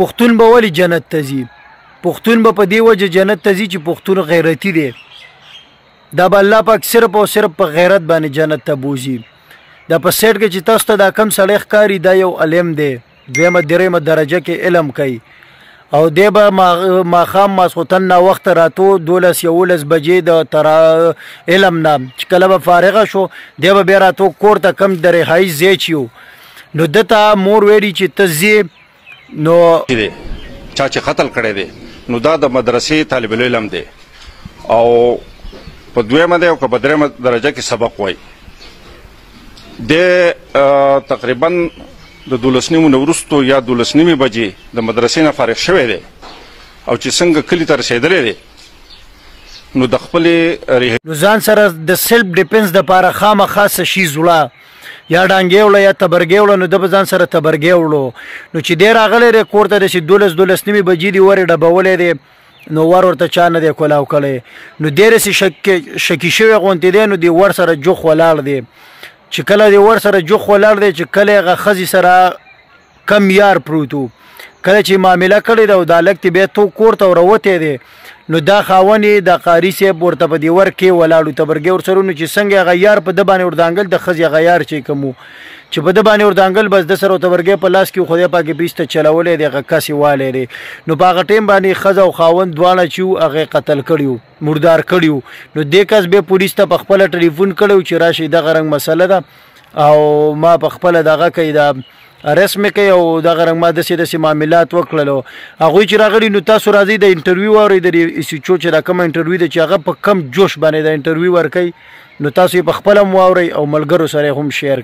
پښتون به ولې جنت ته ځي؟ پښتون به په دې وجه جنت ته ځي چې پښتون غیرتي دی. دا به الله پاک صرف او صرف په غیرت باندې جنت ته بوځي. دا په سیټ کې چې تاسو ته دا کم سړی ښکاري دا یو علم دی، دویمه درېیمه درجه کې علم کوي او دی به ماښام ماسخوتن ناوخته راتو 12-11 بجې د تر علم نه چې کله به فارغه شو دی به بیا راتو کور ته کم د رهایي ځای چې یو نو دته مور ویلي چې ته ځې نو چا چې قتل کړی دی نو دا د مدرسې طالب العلم دی او په دویمه دی او که په درېیمه درجه کې سبق وایي. د تقریبا د 12:30 نه وروستو یا 12:30 بجې د مدرسې نه فارغ شوی دی او چې څنګه کلي ته رسېدلی دی نو د خپلې نو ځان سره د سیلف ډیفنس دپاره خامخا څه شي زوړه یا ډانګې وړه یا تبرګې وړه نو ده به ځان سره تبرګې وړو. نو چې دی راغلی دی کور ته داسې 12-12:30 بجې دي ور یې ډبولی دی نو ور ورته چا نه دی کولاو کړی نو دی داسې شکي شوی غوندې دی نو دی ور سره جوخ ولاړ دی چې کله دی ور سره جوخ ولاړ دی چې کله هغه ښځې سره کم یار پروت و کله چې معامله کړې ده او دا هلک بیا تو کور ته وروتی دی نو دا خاوند یې د قاري صاحب ورته په دې ور کې ولاړو تبرګې ورسره نو چې څنګه هغه یار په ده باندې وردانګل د ښځې هغه یار چې کوم و چې په ده باندې وردانګل بس د سره تبرګې په لاس کې خدای پاکې پیسته چلولی دی هغه کس یې والی دی نو په هغه ټایم باندې ښځه او خاوند دواړه چې وو هغه یې قتل کړي وو مردار کړي وو. نو دې کس بیا پولیس ته په خپله ټلیفون کړی و چې راشئ دغه رنګ مسله ده او ما په خپله دغه کوي دا ارست مې کوي او دغه رنګ ما داسې معاملات وکړلو. هغوی چې راغلي نو تاسو راځئ د انټرویو واورئ د ایس ایچ او چې دا کومه انټرویو ده چې هغه په کم جوش باندې د انټرویو ورکوي نو تاسو یې په خپله هم واورئ او ملګرو سره یې هم شیر